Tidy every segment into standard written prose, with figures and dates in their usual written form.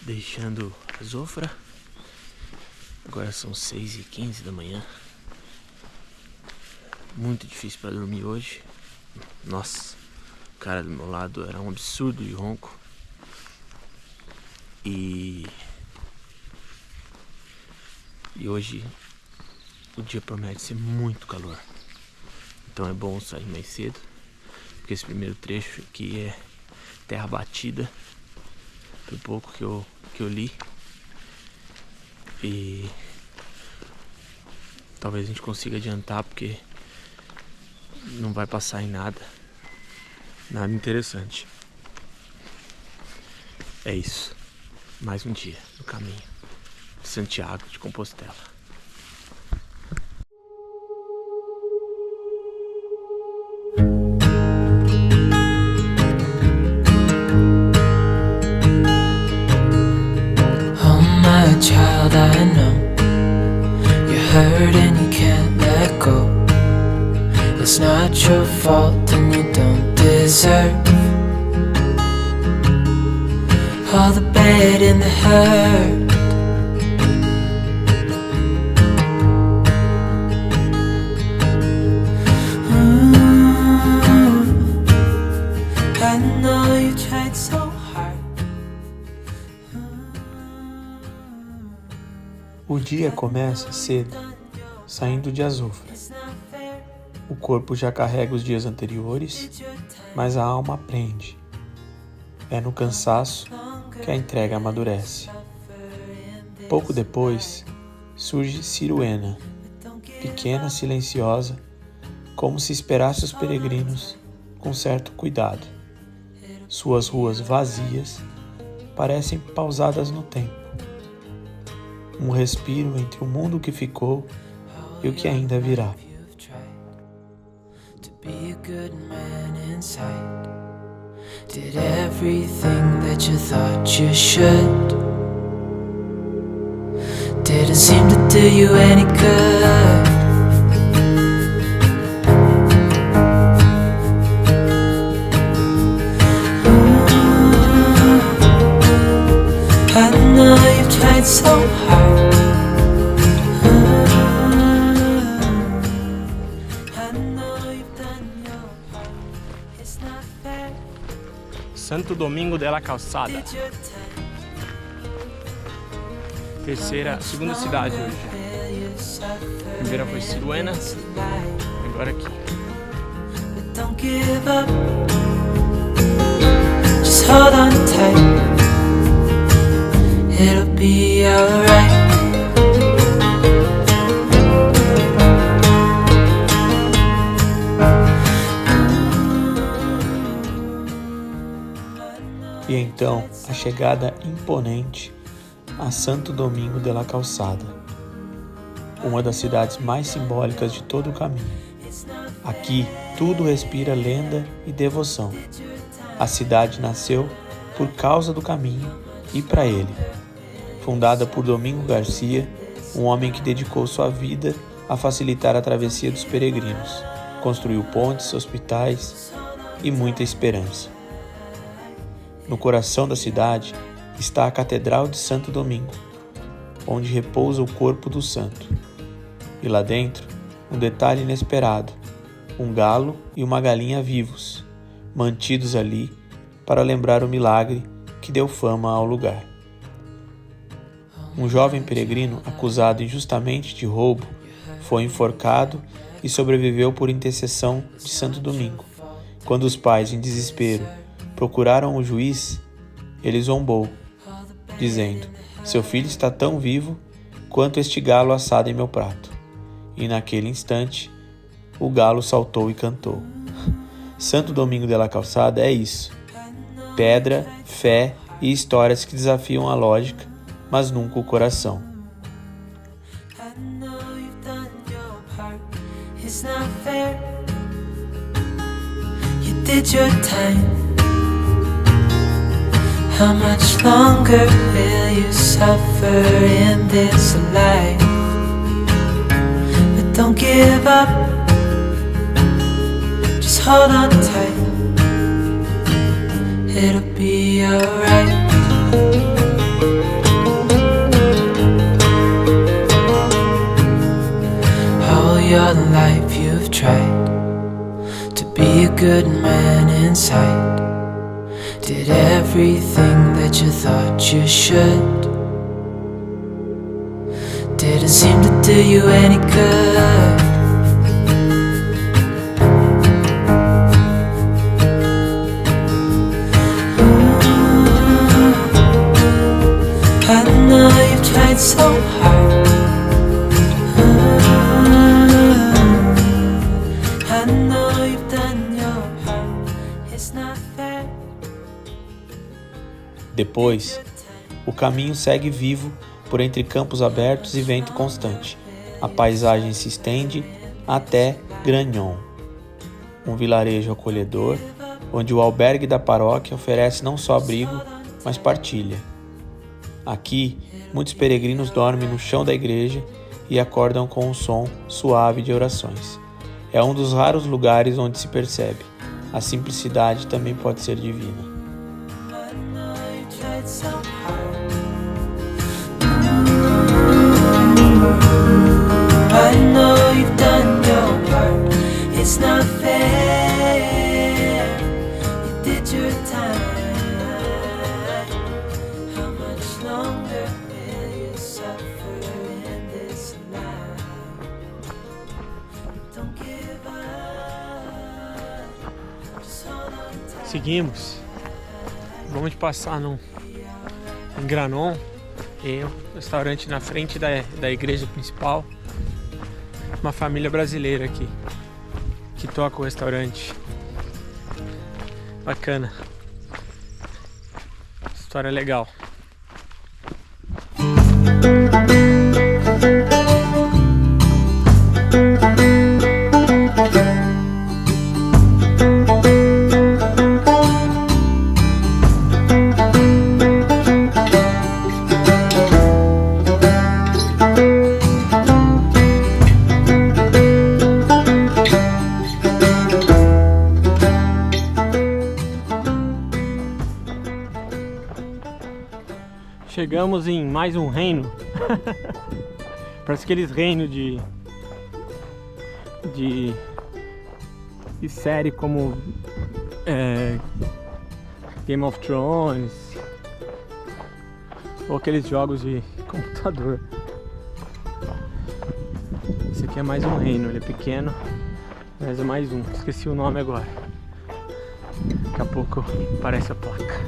deixando a Zofra. Agora são 6h15 da manhã. Muito difícil para dormir hoje. Nossa, o cara do meu lado era um absurdo de ronco. E hoje o dia promete ser muito calor. Então é bom sair mais cedo, porque esse primeiro trecho aqui é terra batida, foi pouco que eu li. E talvez a gente consiga adiantar, porque não vai passar em nada interessante. É isso, mais um dia no caminho de Santiago de Compostela. Child, I know you're hurt and you can't let go. It's not your fault and you don't deserve all the bad and the hurt. I know you tried so hard. O dia começa cedo, saindo de Azofra. O corpo já carrega os dias anteriores, mas a alma aprende. É no cansaço que a entrega amadurece. Pouco depois, surge Ciruena, pequena, silenciosa, como se esperasse os peregrinos com certo cuidado. Suas ruas vazias parecem pausadas no tempo. Um respiro entre o mundo que ficou e o que ainda virá. Did everything that you thought you should. Didn't seem to do you any good. I know you've tried so hard. I know you've done your part. It's not fair. Santo Domingo de la Calçada. Did your Segunda cidade hoje. A primeira foi Ciruena, agora aqui. But don't give up. Just hold on tight. It'll be alright. E então a chegada imponente a Santo Domingo de la Calçada, uma das cidades mais simbólicas de todo o caminho. Aqui tudo respira lenda e devoção. A cidade nasceu por causa do caminho e para ele. Fundada por Domingo Garcia, um homem que dedicou sua vida a facilitar a travessia dos peregrinos, construiu pontes, hospitais e muita esperança. No coração da cidade está a Catedral de Santo Domingo, onde repousa o corpo do santo. E lá dentro, um detalhe inesperado, um galo e uma galinha vivos, mantidos ali para lembrar o milagre que deu fama ao lugar. Um jovem peregrino acusado injustamente de roubo foi enforcado e sobreviveu por intercessão de Santo Domingo. Quando os pais, em desespero, procuraram o juiz, ele zombou, dizendo: "Seu filho está tão vivo quanto este galo assado em meu prato." E naquele instante, o galo saltou e cantou. Santo Domingo de la Calçada é isso: pedra, fé e histórias que desafiam a lógica, mas nunca o coração. It's not fair. You did your time. How much longer will you suffer in this life? But don't give up. Just hold on tight. It'll be alright. your life you've tried to be a good man inside. Did everything that you thought you should. Didn't seem to do you any good. I know you've tried so hard. I know you've done your part. It's not fair. Depois, o caminho segue vivo por entre campos abertos e vento constante. A paisagem se estende até Gragnon, um vilarejo acolhedor, onde o albergue da paróquia oferece não só abrigo, mas partilha. Aqui, muitos peregrinos dormem no chão da igreja e acordam com um som suave de orações. É um dos raros lugares onde se percebe: a simplicidade também pode ser divina. I know you've done your part. It's not fair. You did your time. How much longer will you suffer in this life? Don't give up. Just hold on tight. Seguimos. Vamos passar em Gragnon. E um restaurante na frente da igreja principal. Uma família brasileira aqui que toca o restaurante. Bacana. História legal. Chegamos em mais um reino. Parece aqueles reinos de série como Game of Thrones ou aqueles jogos de computador. Esse aqui é mais um reino, ele é pequeno, mas é mais um. Esqueci o nome agora. Daqui a pouco aparece a placa.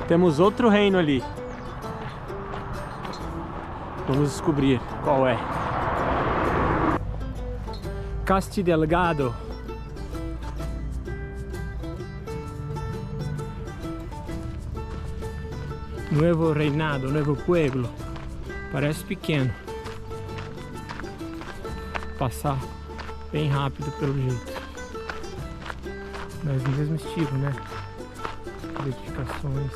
Temos outro reino ali. Vamos descobrir qual é. Casti Delgado. Novo reinado, novo pueblo. Parece pequeno. Passar bem rápido pelo jeito. Mas no mesmo estilo, né? Edificações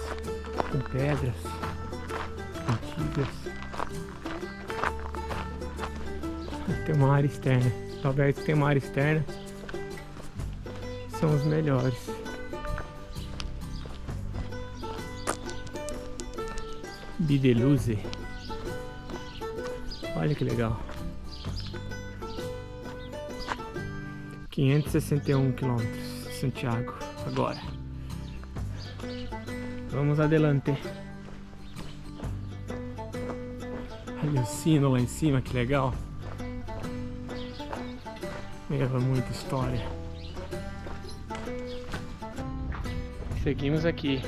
com pedras antigas. Tem uma área externa. Os albergues tem uma área externa. São os melhores. Bideluze. Olha que legal. 561 quilômetros de Santiago agora. Vamos adelante. Olha o sino lá em cima, que legal. Leva muita história. Seguimos aqui.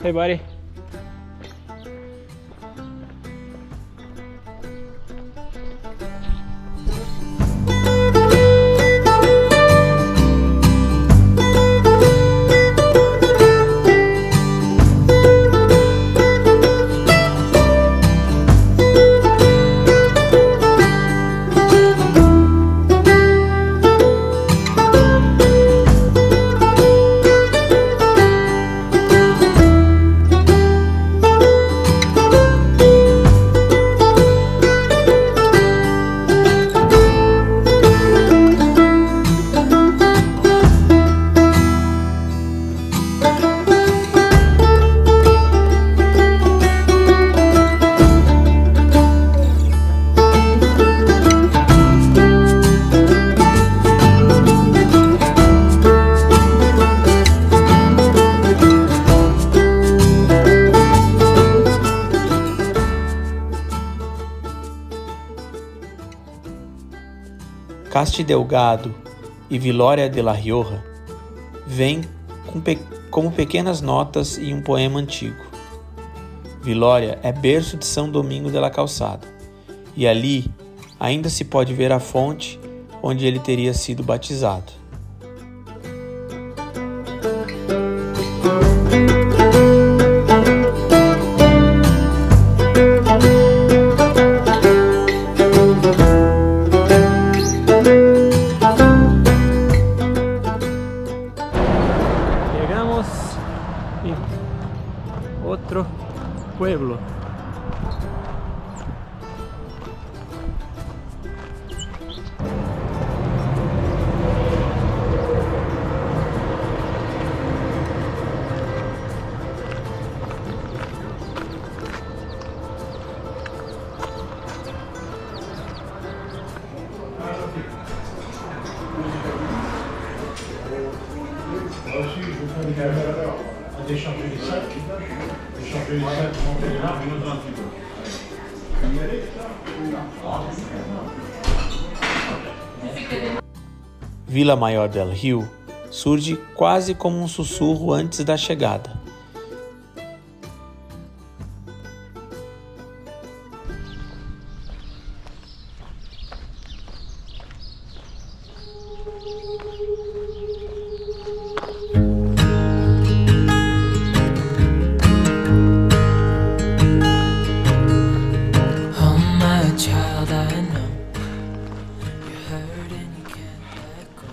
Hey, buddy. Casti Delgado e Viloria de la Rioja vêm como pequenas notas em um poema antigo. Viloria é berço de São Domingo de la Calçada, e ali ainda se pode ver a fonte onde ele teria sido batizado. Otro pueblo. Vila Maior del Rio surge quase como um sussurro antes da chegada.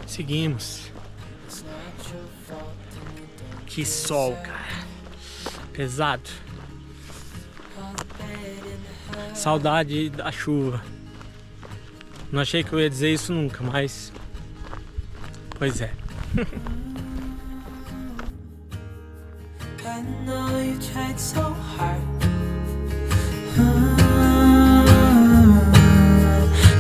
Seguimos. Que sol, cara. Pesado. Saudade da chuva. Não achei que eu ia dizer isso nunca, mas... Pois é.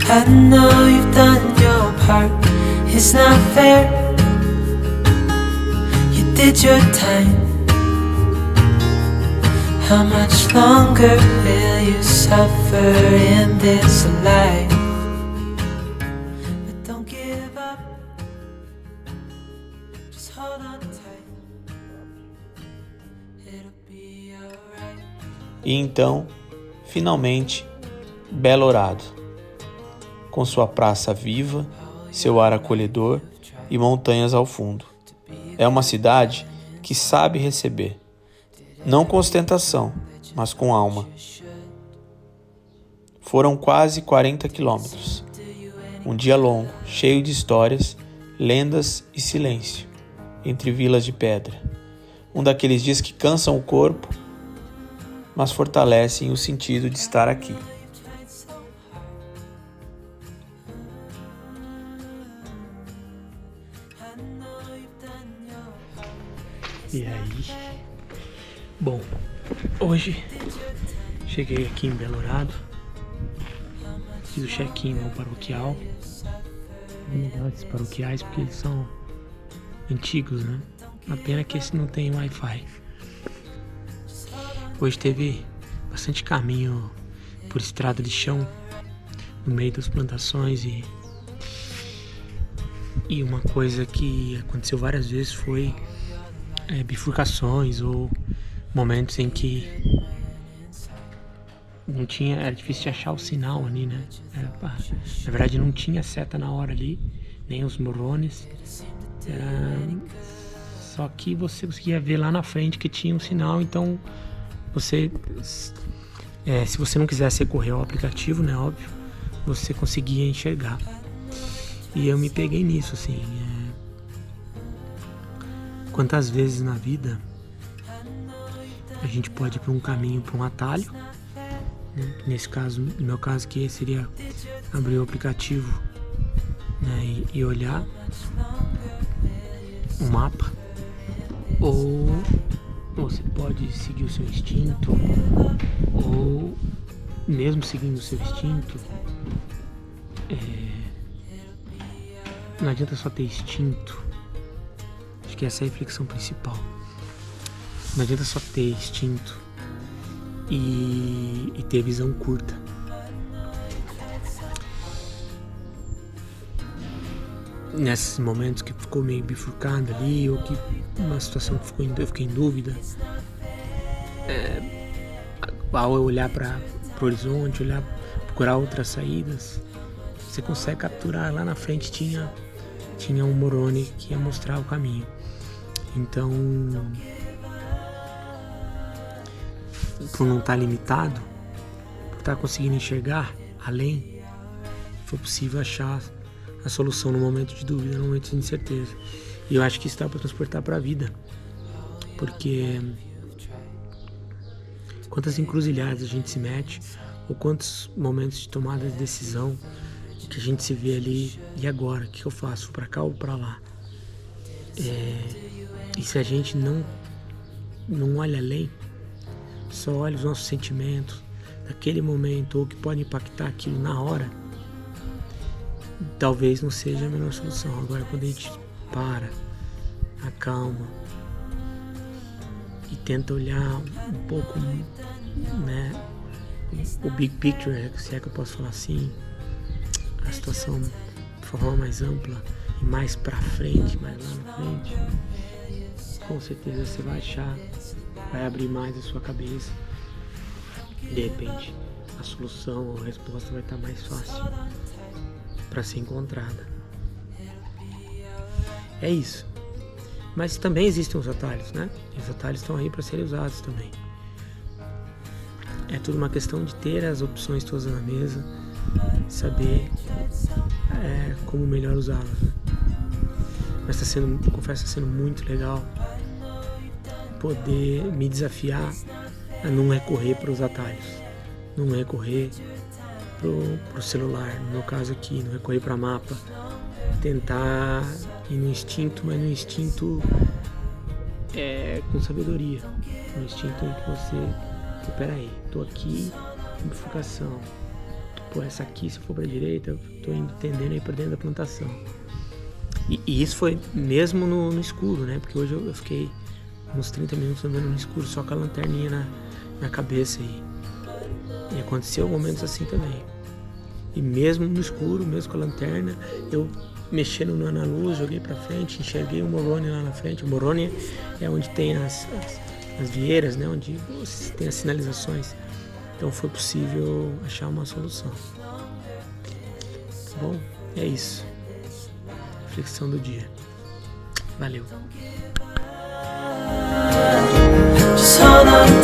I know you've done your part. It's not fair. You did your time. How much longer will you suffer in this life? But don't give up. Just hold on tight. It'll be alright. E então, finalmente, Belorado, com sua praça viva, seu ar acolhedor e montanhas ao fundo. É uma cidade que sabe receber, não com ostentação, mas com alma. Foram quase 40 quilômetros. Um dia longo, cheio de histórias, lendas e silêncio, entre vilas de pedra. Um daqueles dias que cansam o corpo, mas fortalecem o sentido de estar aqui. E aí? Bom, hoje cheguei aqui em Belorado, fiz o check-in no paroquial. É legal esses paroquiais porque eles são antigos, né? A pena que esse não tem Wi-Fi. Hoje teve bastante caminho por estrada de chão no meio das plantações e uma coisa que aconteceu várias vezes foi bifurcações ou momentos em que não tinha, era difícil de achar o sinal ali, né? Na verdade não tinha seta na hora ali, nem os morrones. Só que você conseguia ver lá na frente que tinha um sinal, então você, se você não quisesse recorrer ao aplicativo, né, óbvio, você conseguia enxergar. E eu me peguei nisso, assim. Quantas vezes na vida a gente pode ir para um caminho, para um atalho, né? Nesse caso, no meu caso, que seria abrir o aplicativo, né, e olhar o mapa, ou você pode seguir o seu instinto, ou mesmo seguindo o seu instinto, não adianta só ter instinto. Acho que essa é a reflexão principal. Não adianta só ter instinto e ter visão curta. Nesses momentos que ficou meio bifurcado ali, ou que uma situação que eu fiquei em dúvida, ao olhar para o horizonte, procurar outras saídas, você consegue capturar. Lá na frente tinha um morone que ia mostrar o caminho. Então, por não estar limitado, por estar conseguindo enxergar além, foi possível achar a solução no momento de dúvida, no momento de incerteza. E eu acho que isso dá para transportar para a vida, porque quantas encruzilhadas a gente se mete, ou quantos momentos de tomada de decisão que a gente se vê ali, e agora, o que eu faço? Vou para cá ou para lá? E se a gente não olha além, só olha os nossos sentimentos naquele momento, ou que pode impactar aquilo na hora, talvez não seja a melhor solução. Agora, quando a gente para, acalma e tenta olhar um pouco, né, o big picture, se é que eu posso falar assim, a situação de forma mais ampla e mais pra frente, mais lá na frente, com certeza você vai abrir mais a sua cabeça. De repente a solução ou a resposta vai estar mais fácil para ser encontrada. É isso. Mas também existem os atalhos, né? E os atalhos estão aí para serem usados também. É tudo uma questão de ter as opções todas na mesa, saber como melhor usá-las, né? Mas confesso que está sendo muito legal poder me desafiar a não recorrer para os atalhos, não recorrer pro celular, no meu caso aqui, não recorrer para mapa, tentar ir no instinto, mas no instinto com sabedoria, no instinto em que você, peraí, tô aqui em bifurcação, essa aqui, se eu for para a direita, eu tô entendendo aí para dentro da plantação. E isso foi mesmo no escuro, né? Porque hoje eu fiquei uns 30 minutos andando no escuro, só com a lanterninha na cabeça. E aconteceu momentos assim também. E mesmo no escuro, mesmo com a lanterna, eu mexendo na luz, joguei pra frente, enxerguei o morone lá na frente. O morone é onde tem as vieiras, né? Onde tem as sinalizações. Então foi possível achar uma solução. Bom, é isso. Reflexão do dia. Valeu. Just hold on